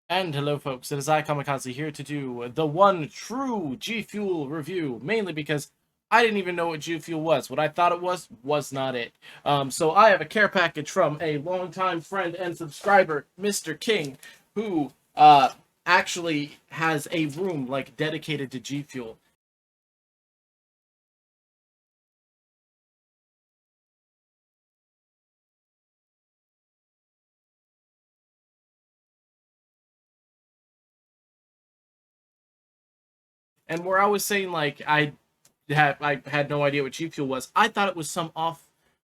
And hello folks, it is I, Kamikaze, here to do the one true G Fuel review, mainly because I didn't even know what G Fuel was. What I thought it was not it. So I have a care package from a longtime friend and subscriber, Mr. King, who actually has a room like dedicated to G Fuel. And where I was saying like I had no idea what G Fuel was. I thought it was some off,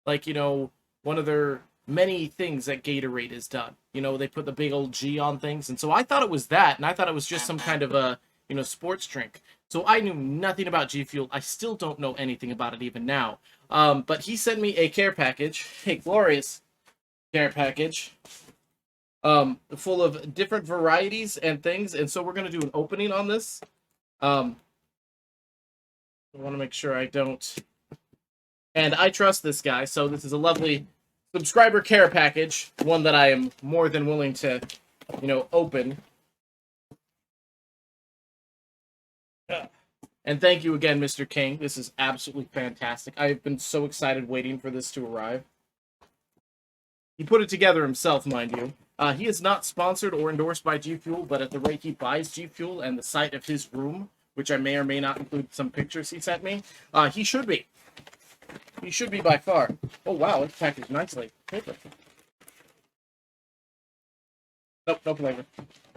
like one of their many things that Gatorade has done. They put the big old G on things, and so I thought it was that, and I thought it was just some kind of a sports drink. So I knew nothing about G Fuel. I still don't know anything about it even now. But he sent me a care package, a glorious care package, full of different varieties and things, and so we're gonna do an opening on this. Um, I want to make sure I don't. And I trust this guy, so this is a lovely subscriber care package, one that I am more than willing to, open. And thank you again, Mr. King. This is absolutely fantastic. I've been so excited waiting for this to arrive. He put it together himself, mind you. He is not sponsored or endorsed by G Fuel, but at the rate he buys G Fuel and the site of his room, which I may or may not include some pictures he sent me, he should be. He should be by far. Oh wow, it's packaged nicely. Paper. Nope, no flavor.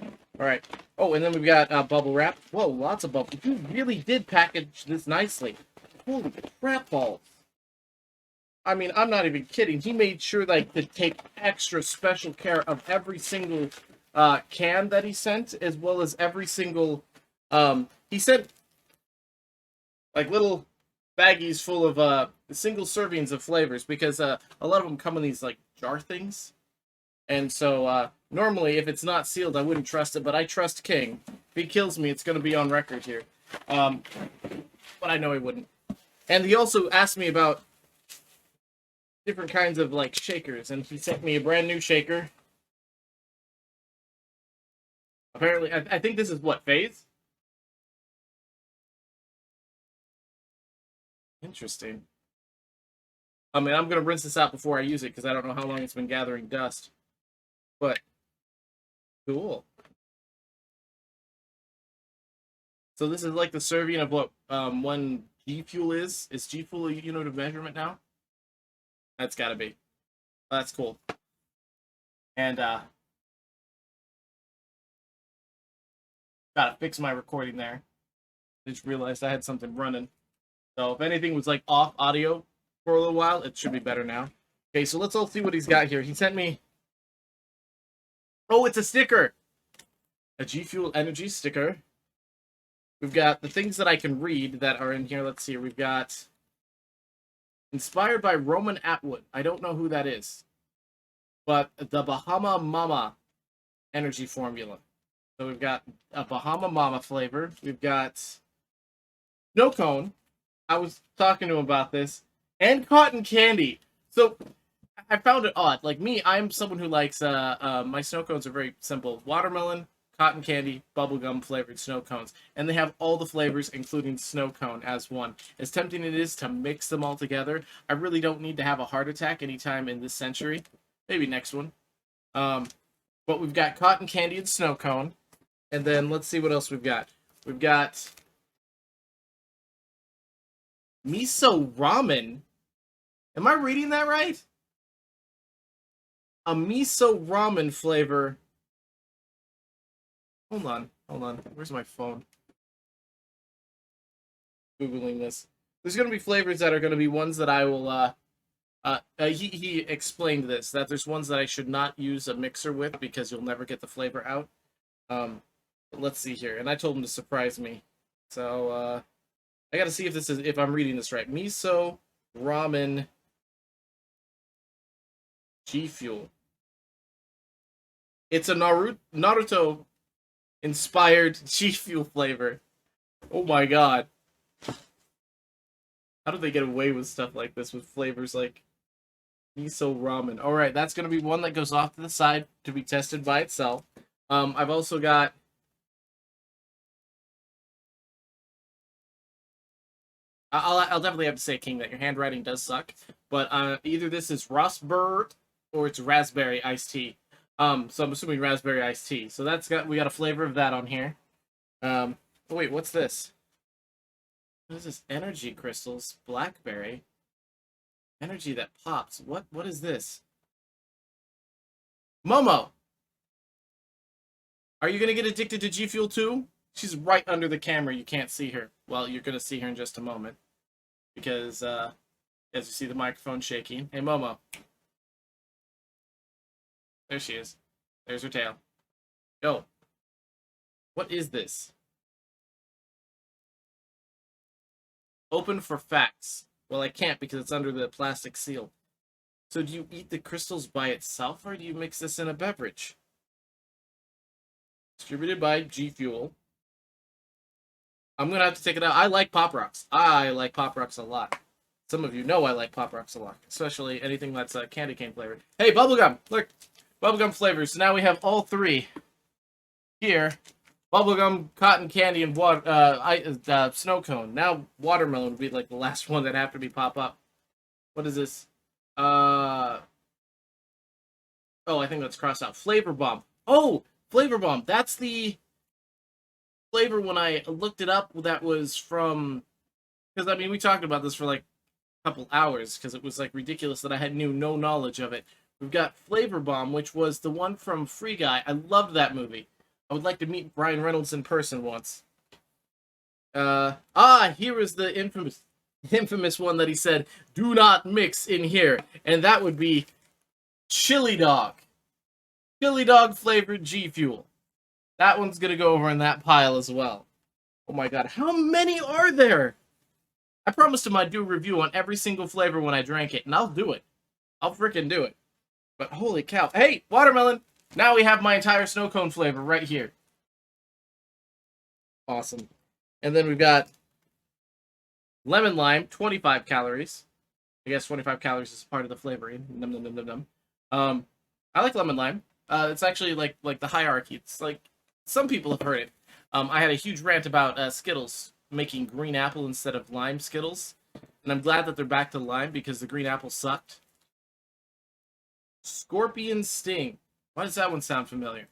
All right. Oh, and then we've got bubble wrap. Whoa, lots of bubble. You really did package this nicely. Holy crap balls. I mean, I'm not even kidding. He made sure like to take extra special care of every single can that he sent, as well as every single. He sent like little baggies full of single servings of flavors because a lot of them come in these like jar things, and so normally if it's not sealed, I wouldn't trust it, but I trust King. If he kills me, it's going to be on record here. But I know he wouldn't. And he also asked me about different kinds of like shakers, and he sent me a brand new shaker. Apparently, I think this is what phase. Interesting. I mean, I'm gonna rinse this out before I use it because I don't know how long it's been gathering dust. But cool. So this is like the serving of what one G Fuel is. Is G Fuel a unit of measurement now? That's gotta be. That's cool. And gotta fix my recording there. I just realized I had something running. So if anything was like off audio for a little while, it should be better now. Okay, so let's all see what he's got here. He sent me. Oh, it's a sticker. A G Fuel Energy sticker. We've got the things that I can read that are in here. Let's see. We've got inspired by Roman Atwood. I don't know who that is, but the Bahama Mama energy formula. So we've got a Bahama Mama flavor. We've got snow cone. I was talking to him about this, and cotton candy. So I found it odd. Like me, I'm someone who likes my snow cones are very simple: watermelon, cotton candy, bubblegum flavored snow cones, and they have all the flavors, including snow cone, as one. As tempting it is to mix them all together, I really don't need to have a heart attack anytime in this century. Maybe next one. Um, but we've got cotton candy and snow cone, and then let's see what else we've got. We've got miso ramen. Am I reading that right? A miso ramen flavor. Hold on, hold on. Where's my phone? Googling this. There's gonna be flavors that are gonna be ones that I will. He explained this that there's ones that I should not use a mixer with because you'll never get the flavor out. But let's see here, and I told him to surprise me. So I got to see if I'm reading this right. Miso ramen G Fuel. It's a Naruto inspired G Fuel flavor. Oh my god. How do they get away with stuff like this with flavors like miso ramen? All right, that's going to be one that goes off to the side to be tested by itself. I've also got I'll definitely have to say, King, that your handwriting does suck. But either this is Rosbert or it's raspberry iced tea. So I'm assuming raspberry iced tea. So we got a flavor of that on here. Oh wait, what's this? What is this? Energy crystals, blackberry, energy that pops. What is this? Momo, are you gonna get addicted to G Fuel too? She's right under the camera. You can't see her. Well, you're gonna see her in just a moment because as you see the microphone shaking. Hey Momo, there she is. There's her tail. Yo, what is this? Open for facts. Well, I can't because it's under the plastic seal. So do you eat the crystals by itself or do you mix this in a beverage? Distributed by G Fuel. I'm gonna have to take it out. I like Pop Rocks. I like Pop Rocks a lot. Some of you know I like Pop Rocks a lot, especially anything that's candy cane flavored. Hey, bubblegum! Look, bubblegum flavors. So now we have all three here: bubblegum, cotton candy, and snow cone. Now watermelon would be like the last one that have to be pop up. What is this? Oh, I think that's crossed out. Flavor Bomb. Oh, Flavor Bomb. That's the flavor when I looked it up. That was from, because I mean we talked about this for like a couple hours because it was like ridiculous that I had no knowledge of it. We've got Flavor Bomb, which was the one from Free Guy. I loved that movie. I would like to meet Ryan Reynolds in person once. Here is the infamous one that he said, "Do not mix in here," and that would be Chili Dog. Chili Dog flavored G Fuel. That one's gonna go over in that pile as well. Oh my god, how many are there? I promised him I'd do a review on every single flavor when I drank it, and I'll do it. I'll freaking do it. But holy cow. Hey, watermelon! Now we have my entire snow cone flavor right here. Awesome. And then we've got lemon lime, 25 calories. I guess 25 calories is part of the flavoring. Num num num num num. I like lemon lime. It's actually like the hierarchy. It's like some people have heard it. I had a huge rant about Skittles making green apple instead of lime Skittles, and I'm glad that they're back to lime because the green apple sucked. Scorpion Sting. Why does that one sound familiar?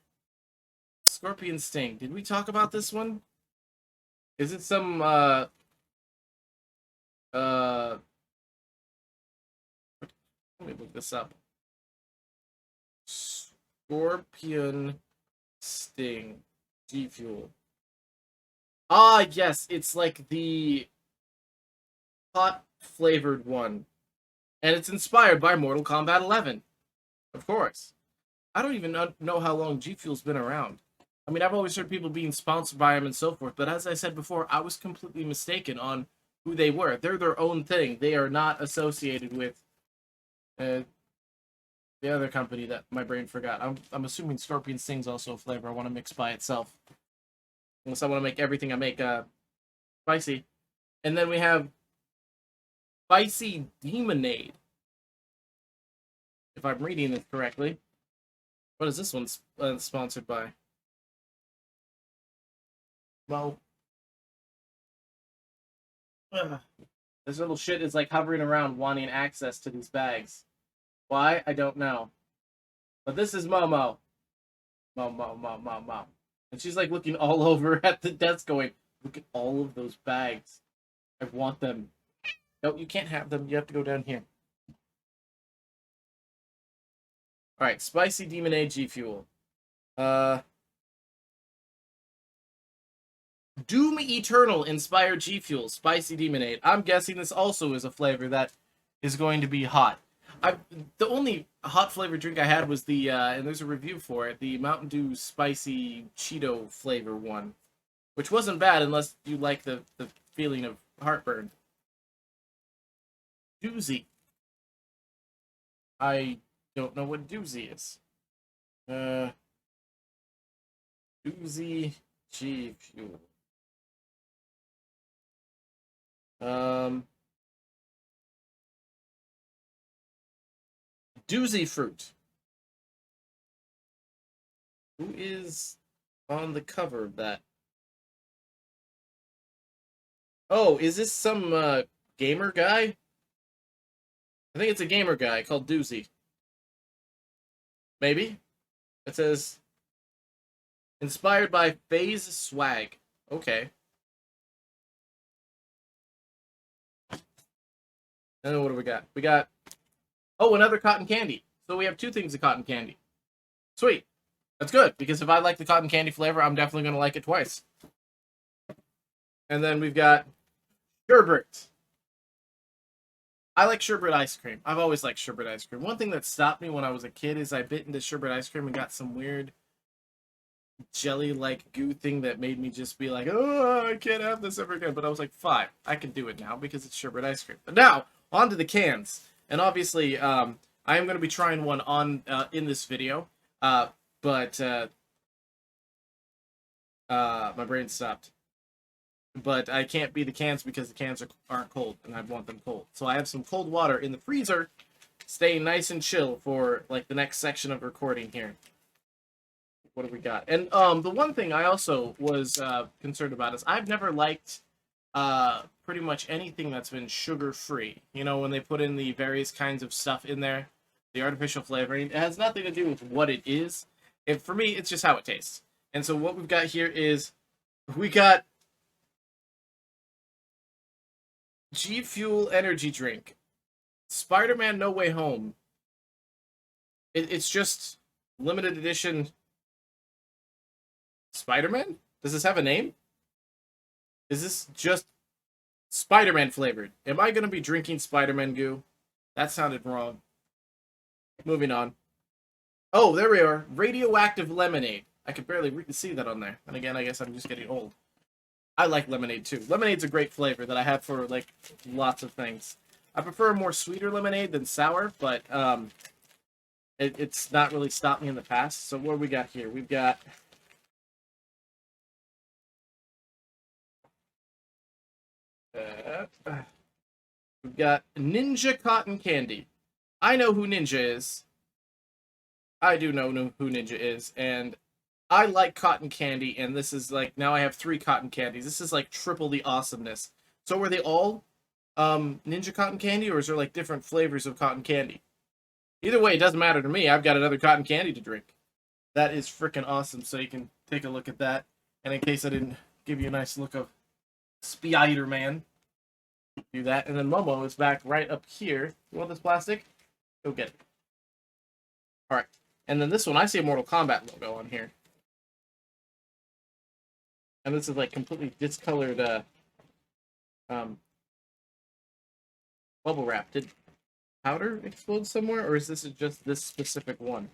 Scorpion Sting. Did we talk about this one? Is it some let me look this up. Scorpion Sting G Fuel. Ah, yes, it's like the hot flavored one. And it's inspired by Mortal Kombat 11. Of course. I don't even know how long G Fuel's been around. I mean, I've always heard people being sponsored by them and so forth, but as I said before, I was completely mistaken on who they were. They're their own thing. They are not associated with the other company that my brain forgot. I'm assuming Scorpion Sting's also a flavor I want to mix by itself. Unless I want to make everything I make spicy. And then we have Spicy Demonade. If I'm reading this correctly. What is this one sponsored by? Well, this little shit is like hovering around wanting access to these bags. Why? I don't know. But this is Momo. Mo. And she's like looking all over at the desk going, look at all of those bags. I want them. No, you can't have them. You have to go down here. Alright, Spicy Demonade G Fuel. Doom Eternal inspired G Fuel, Spicy Demonade. I'm guessing this also is a flavor that is going to be hot. The only hot flavored drink I had was the, and there's a review for it, the Mountain Dew Spicy Cheeto flavor one, which wasn't bad unless you like the feeling of heartburn. Doozy. I don't know what Doozy is. Doozy G Fuel. Doozy fruit. Who is on the cover of that? Oh, is this some gamer guy? I think it's a gamer guy called Doozy. Maybe? It says, inspired by FaZe Swag. Okay. And then what do we got? We got, oh, another cotton candy. So we have two things of cotton candy. Sweet. That's good, because if I like the cotton candy flavor, I'm definitely going to like it twice. And then we've got sherbet. I like sherbet ice cream. I've always liked sherbet ice cream. One thing that stopped me when I was a kid is I bit into sherbet ice cream and got some weird jelly-like goo thing that made me just be like, oh, I can't have this ever again. But I was like, fine, I can do it now because it's sherbet ice cream. But now, on to the cans. And obviously, I am going to be trying one on in this video. But my brain stopped. But I can't be the cans because the cans aren't cold, and I want them cold. So I have some cold water in the freezer, staying nice and chill for like the next section of recording here. What do we got? And the one thing I also was concerned about is I've never liked pretty much anything that's been sugar-free. You know, when they put in the various kinds of stuff in there, the artificial flavoring, it has nothing to do with what it is. And for me, it's just how it tastes. And so what we've got here is we got GFUEL energy drink, Spider-Man No Way Home. It's just limited edition Spider-Man? Does this have a name? Is this just Spider-Man flavored? Am I going to be drinking Spider-Man goo? That sounded wrong. Moving on. Oh, there we are. Radioactive lemonade. I could barely see that on there. And again, I guess I'm just getting old. I like lemonade too. Lemonade's a great flavor that I have for like lots of things. I prefer more sweeter lemonade than sour, but it's not really stopped me in the past. So what do we got here? We've got Ninja Cotton Candy. I know who Ninja is. I do know who Ninja is, and I like cotton candy, and this is like, now I have 3 cotton candies. This is like triple the awesomeness. So were they all Ninja Cotton Candy, or is there like different flavors of cotton candy? Either way, it doesn't matter to me. I've got another cotton candy to drink. That is freaking awesome, so you can take a look at that. And in case I didn't give you a nice look of Spider-Man, do that. And then Momo is back right up here. You want this plastic? Go get it. Alright. And then this one, I see a Mortal Kombat logo on here. And this is like completely discolored bubble wrap. Did powder explode somewhere, or is this just this specific one?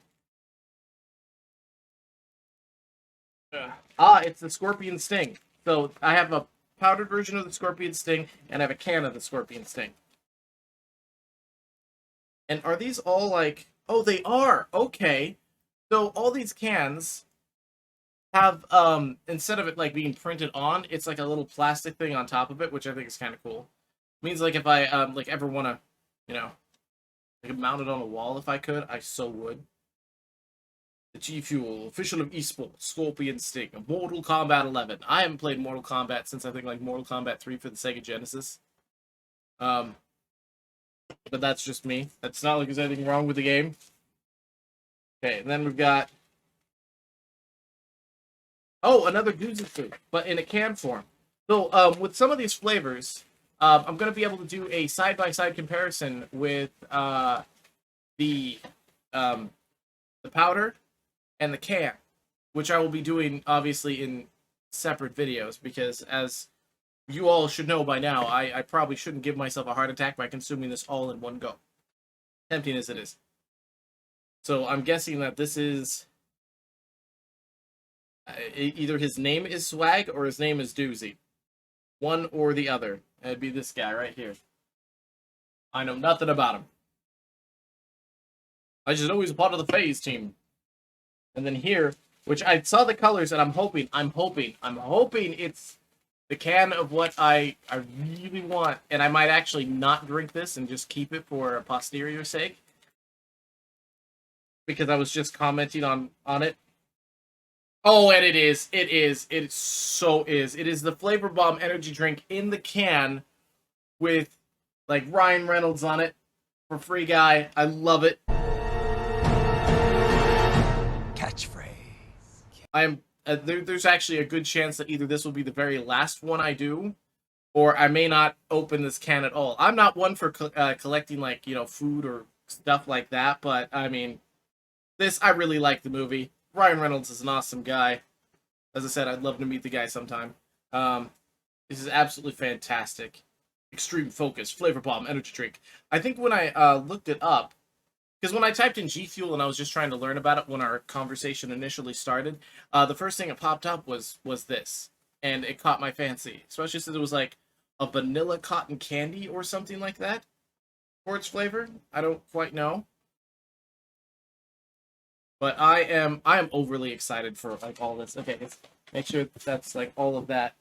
It's the Scorpion Sting. So I have a powdered version of the Scorpion Sting, and I have a can of the Scorpion Sting. And are these all like... Oh, they are! Okay. So all these cans have, instead of it like being printed on, it's like a little plastic thing on top of it, which I think is kind of cool. It means like if I, like ever want to, you know, like mount it on a wall if I could, I so would. The GFUEL, official of esports, Scorpion Sting, Mortal Kombat 11. I haven't played Mortal Kombat since I think like Mortal Kombat 3 for the Sega Genesis. But that's just me. That's not like there's anything wrong with the game. Okay, and then we've got... Oh, another Goozzy food, but in a can form. So, with some of these flavors, I'm going to be able to do a side-by-side comparison with the powder and the can, which I will be doing, obviously, in separate videos, because as you all should know by now, I probably shouldn't give myself a heart attack by consuming this all in one go. Tempting as it is. So, I'm guessing that this is... either his name is Swag or his name is Doozy. One or the other. It'd be this guy right here. I know nothing about him. I just know he's a part of the FaZe team. And then here, which I saw the colors, and I'm hoping it's the can of what I really want. And I might actually not drink this and just keep it for a posterior sake. Because I was just commenting on it. Oh, and it is. It is. It so is. It is the Flavor Bomb energy drink in the can with like Ryan Reynolds on it for Free Guy. I love it. Catchphrase. I am. There's actually a good chance that either this will be the very last one I do, or I may not open this can at all. I'm not one for collecting like food or stuff like that, but I mean, this I really like the movie. Ryan Reynolds is an awesome guy. As I said, I'd love to meet the guy sometime. Um, this is absolutely fantastic. Extreme Focus Flavor Bomb Energy Drink. I think when I looked it up, because when I typed in G Fuel and I was just trying to learn about it when our conversation initially started, the first thing that popped up was this, and it caught my fancy, especially since it was like a vanilla cotton candy or something like that for its flavor. I don't quite know, but I am overly excited for like all this. Okay, let's make sure that's like all of that.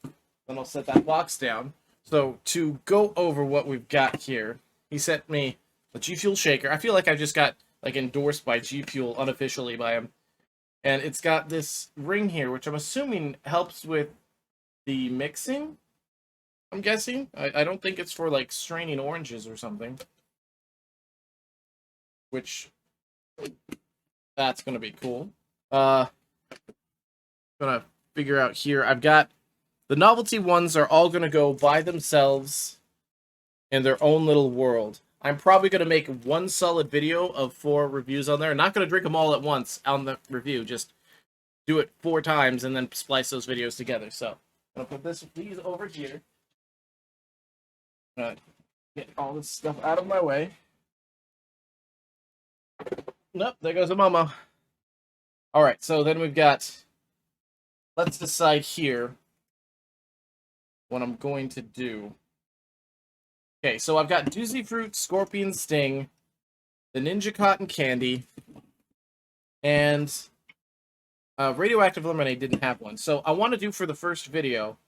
Then I'll set that box down. So to go over what we've got here, he sent me a G Fuel shaker. I feel like I just got like endorsed by G Fuel unofficially by him, and it's got this ring here, which I'm assuming helps with the mixing. I'm guessing. I don't think it's for like straining oranges or something, which that's gonna be cool. Gonna figure out here. I've got the novelty ones are all gonna go by themselves in their own little world. I'm probably gonna make one solid video of 4 reviews on there. I'm not gonna drink them all at once on the review. Just do it 4 times and then splice those videos together. So I'm gonna put these over here. Get all this stuff out of my way. Nope, there goes a mama. All right, so then we've got. Let's decide here what I'm going to do. Okay, so I've got Doozy Fruit, Scorpion Sting, the Ninja Cotton Candy, and Radioactive Lemonade didn't have one. So I want to do for the first video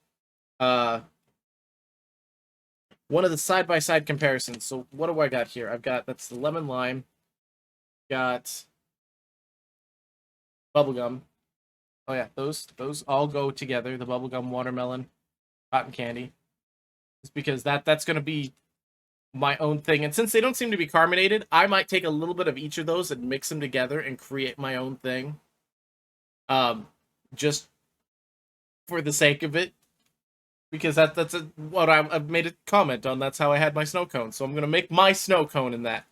one of the side-by-side comparisons. So what do I got here? I've got, that's the Lemon Lime, got Bubblegum. Oh yeah, those all go together, the Bubblegum, Watermelon, Cotton Candy. It's because that's going to be my own thing. And since they don't seem to be carbonated, I might take a little bit of each of those and mix them together and create my own thing. Just for the sake of it. Because that's what I've made a comment on. That's how I had my snow cone. So I'm going to make my snow cone in that.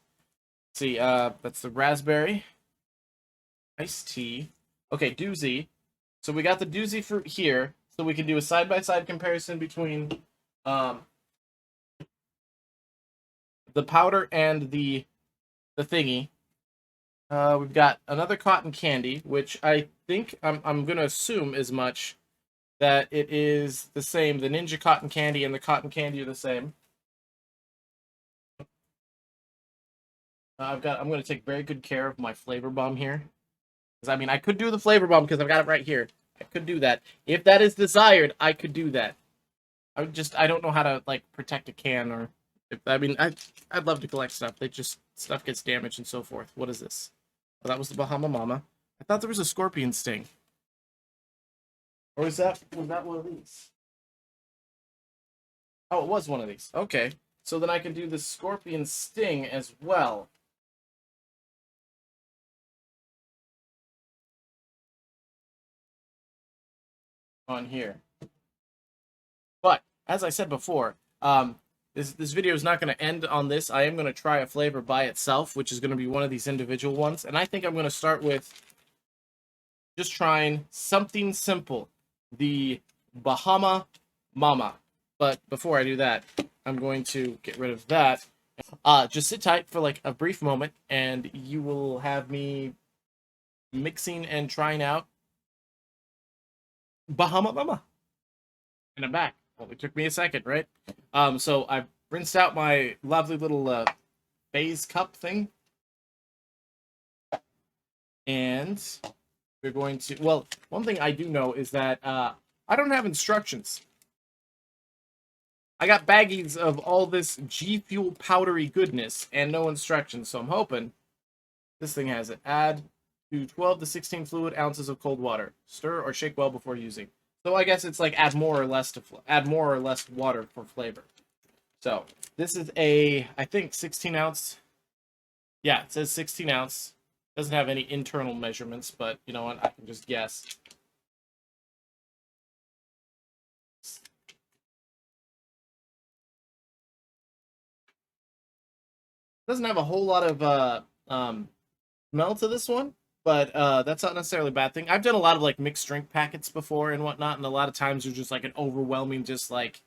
Let's see, that's the raspberry. Iced tea. Okay, Doozy. So we got the Doozy fruit here. So we can do a side-by-side comparison between the powder and the thingy. We've got another cotton candy, which I think I'm gonna assume as much that it is the same. The Ninja Cotton Candy and the cotton candy are the same. I'm gonna take very good care of my flavor bomb here, because I mean I could do the flavor bomb because I've got it right here. I could do that if that is desired. I could do that. I don't know how to like protect a can or. I'd love to collect stuff. Stuff gets damaged and so forth. What is this? Oh, that was the Bahama Mama. I thought there was a Scorpion Sting. Or was that one of these? Oh, it was one of these. Okay. So then I can do the Scorpion Sting as well. On here. But, as I said before, this video is not going to end on this. I am going to try a flavor by itself, which is going to be one of these individual ones. And I think I'm going to start with just trying something simple. The Bahama Mama. But before I do that, I'm going to get rid of that. Just sit tight for like a brief moment, and you will have me mixing and trying out Bahama Mama. And I'm back. Well, it took me a second, right? So I rinsed out my lovely little phase cup thing. And we're going to... Well, one thing I do know is that I don't have instructions. I got baggies of all this G Fuel powdery goodness and no instructions, so I'm hoping this thing has it. Add to 12 to 16 fluid ounces of cold water. Stir or shake well before using. So I guess it's like add more or less water for flavor. So this is a, I think, 16 ounce. Yeah, it says 16 ounce. Doesn't have any internal measurements, but you know what? I can just guess. Doesn't have a whole lot of smell to this one, but that's not necessarily a bad thing. I've done a lot of like mixed drink packets before and whatnot, and a lot of times there's just like an overwhelming just like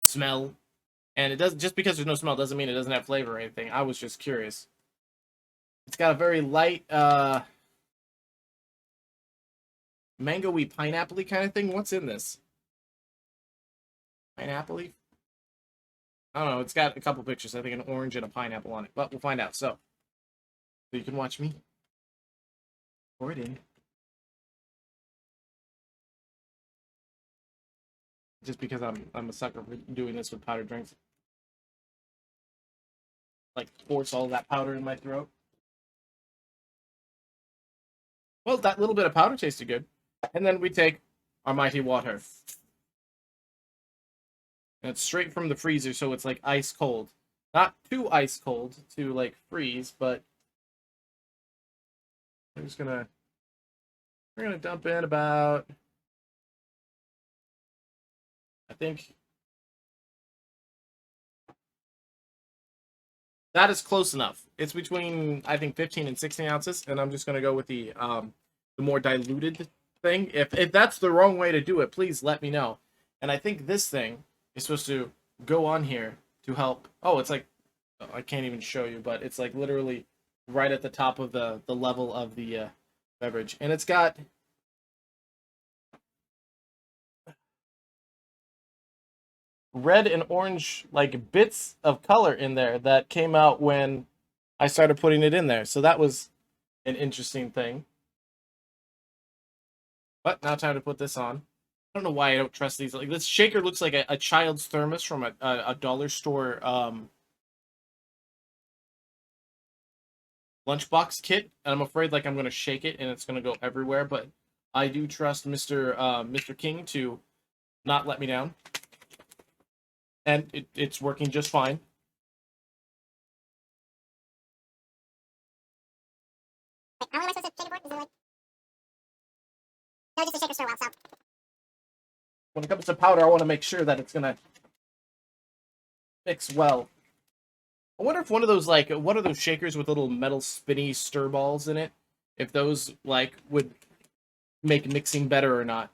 smell, and it doesn't, just because there's no smell doesn't mean it doesn't have flavor or anything. I was just curious. It's got a very light mango-y, pineapple-y kind of thing. What's in this? Pineapple-y? I don't know. It's got a couple pictures. I think an orange and a pineapple on it, but we'll find out. So you can watch me pour it in. Just because I'm a sucker for doing this with powdered drinks. Like force all that powder in my throat. Well, that little bit of powder tasted good. And then we take our mighty water. And it's straight from the freezer, so it's like ice cold. Not too ice cold to like freeze, but we're gonna dump in about, I think that is close enough. It's between, I think, 15 and 16 ounces, and I'm just gonna go with the more diluted thing. If that's the wrong way to do it, please let me know. And I think this thing is supposed to go on here to help. Oh, it's like, I can't even show you, but it's like literally right at the top of the level of the beverage, and it's got red and orange like bits of color in there that came out when I started putting it in there. So that was an interesting thing. But now time to put this on. I don't know why I don't trust these. Like this shaker looks like a child's thermos from a dollar store lunchbox kit, and I'm afraid like I'm gonna shake it and it's gonna go everywhere. But I do trust Mr. King to not let me down, and it's working just fine. How long am I supposed to shake it for? Is it like... No, just a shaker stir well, so. When it comes to powder, I want to make sure that it's gonna mix well. I wonder if one of those, like, what are those shakers with little metal spinny stir balls in it? If those, like, would make mixing better or not.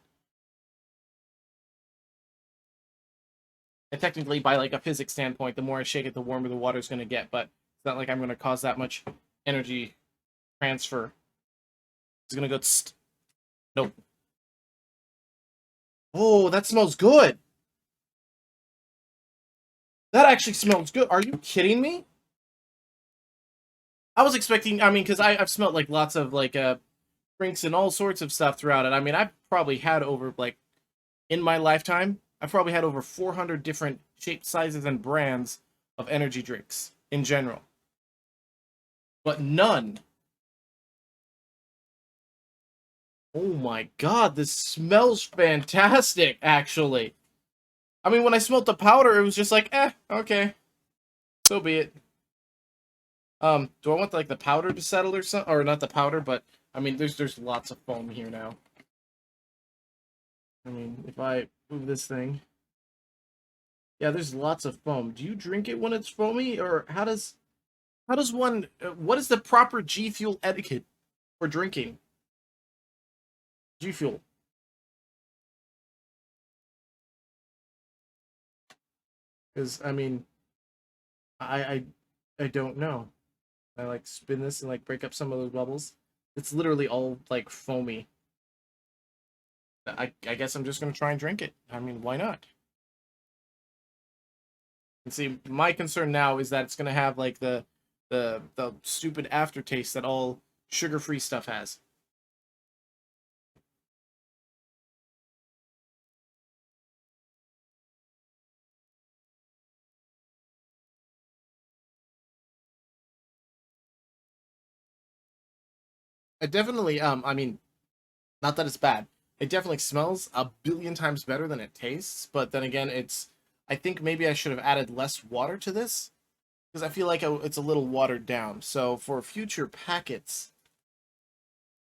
And technically, by, like, a physics standpoint, the more I shake it, the warmer the water's going to get. But it's not like I'm going to cause that much energy transfer. It's going to go... Nope. Oh, that smells good. That actually smells good. Are you kidding me? I was expecting, I mean, because I've smelled, like, lots of, like, drinks and all sorts of stuff throughout it. I mean, I've probably had over, like, in my lifetime, I've probably had over 400 different shapes, sizes, and brands of energy drinks in general. But none. Oh my god, this smells fantastic, actually. I mean, when I smelled the powder, it was just like, okay. So be it. Do I want, like, the powder to settle or something? Or not the powder, but, I mean, there's lots of foam here now. I mean, if I move this thing... Yeah, there's lots of foam. Do you drink it when it's foamy, or how does one... what is the proper G Fuel etiquette for drinking? G Fuel. Because, I mean, I don't know. I, like, spin this and, like, break up some of those bubbles. It's literally all, like, foamy. I guess I'm just gonna try and drink it. I mean, why not? And see, my concern now is that it's gonna have, like, the stupid aftertaste that all sugar-free stuff has. It definitely, I mean, not that it's bad. It definitely smells a billion times better than it tastes. But then again, I think maybe I should have added less water to this because I feel like it's a little watered down. So for future packets,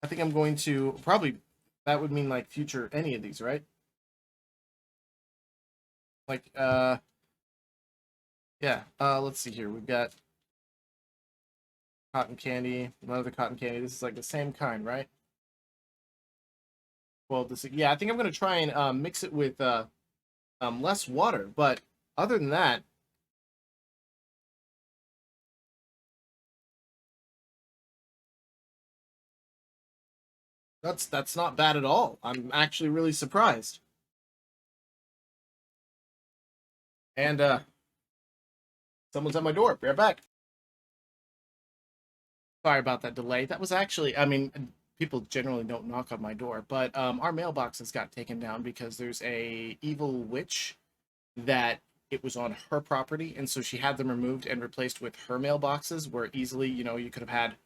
I think I'm going to probably, that would mean like future any of these, right? Like, yeah. Let's see here. We've got cotton candy, another cotton candy. This is like the same kind, right? Well, this, yeah, I think I'm gonna try and mix it with less water. But other than that, that's not bad at all. I'm actually really surprised. And someone's at my door. Be right back. Sorry about that delay. That was actually, I mean, people generally don't knock on my door, but our mailboxes got taken down because there's a evil witch that it was on her property, and so she had them removed and replaced with her mailboxes, where easily, you could have had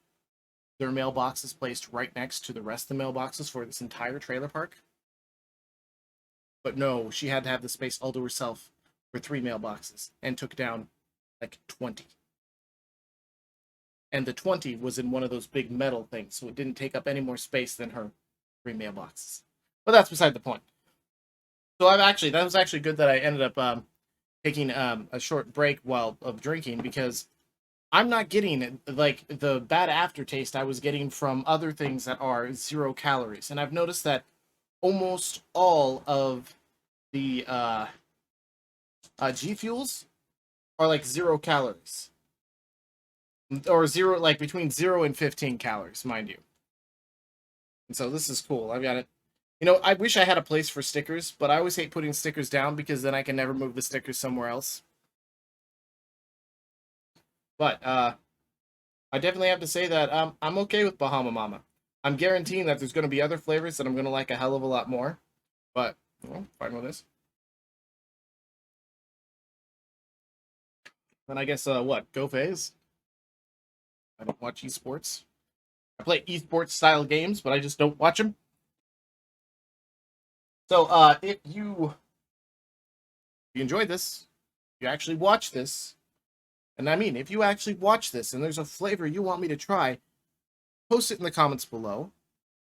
their mailboxes placed right next to the rest of the mailboxes for this entire trailer park. But no, she had to have the space all to herself for 3 mailboxes and took down like 20. And the 20 was in one of those big metal things, so it didn't take up any more space than her 3 mailboxes. But that's beside the point. So that was actually good that I ended up taking a short break while of drinking because I'm not getting like the bad aftertaste I was getting from other things that are 0 calories, and I've noticed that almost all of the G fuels are like 0 calories or zero, like between 0 and 15 calories, mind you. And so this is cool. I've got it. I wish I had a place for stickers, but I always hate putting stickers down because then I can never move the stickers somewhere else. But I definitely have to say that I'm okay with Bahama Mama. I'm guaranteeing that there's going to be other flavors that I'm going to like a hell of a lot more. But, fine with this. Then I guess, what? Go phase? I don't watch esports. I play esports style games, but I just don't watch them. So, if you enjoyed this, you actually watch this, and I mean, if you actually watch this and there's a flavor you want me to try, post it in the comments below,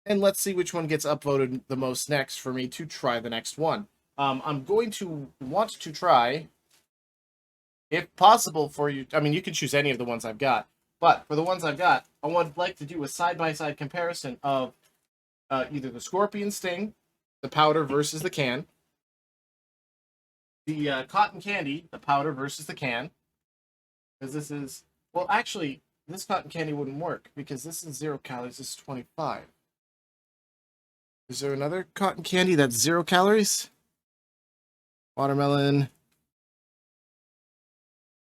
and let's see which one gets upvoted the most next for me to try the next one. I'm going to want to try, if possible for you, I mean, you can choose any of the ones I've got, but for the ones I've got, I would like to do a side-by-side comparison of either the Scorpion Sting, the powder versus the can, the cotton candy, the powder versus the can, because this is, well, actually, this cotton candy wouldn't work because this is 0 calories, this is 25. Is there another cotton candy that's 0 calories? Watermelon,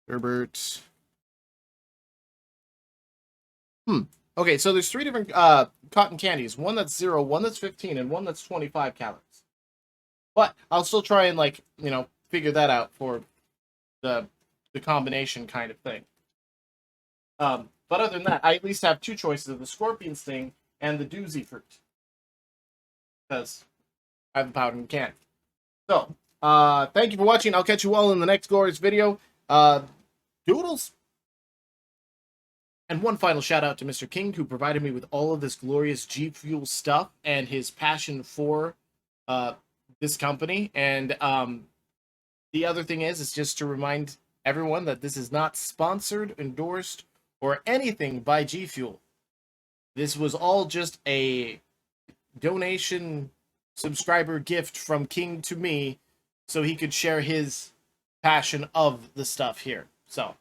Herbert. Okay, so there's 3 different cotton candies. One that's 0, one that's 15, and one that's 25 calories. But I'll still try and figure that out for the combination kind of thing. But other than that, I at least have 2 choices of the Scorpion Sting and the Doozy Fruit. Because I have the powder in the can. So, thank you for watching. I'll catch you all in the next glorious video. Doodles! And one final shout out to Mr. King, who provided me with all of this glorious G Fuel stuff and his passion for this company. And the other thing is just to remind everyone that this is not sponsored, endorsed, or anything by G Fuel. This was all just a donation subscriber gift from King to me so he could share his passion of the stuff here. So,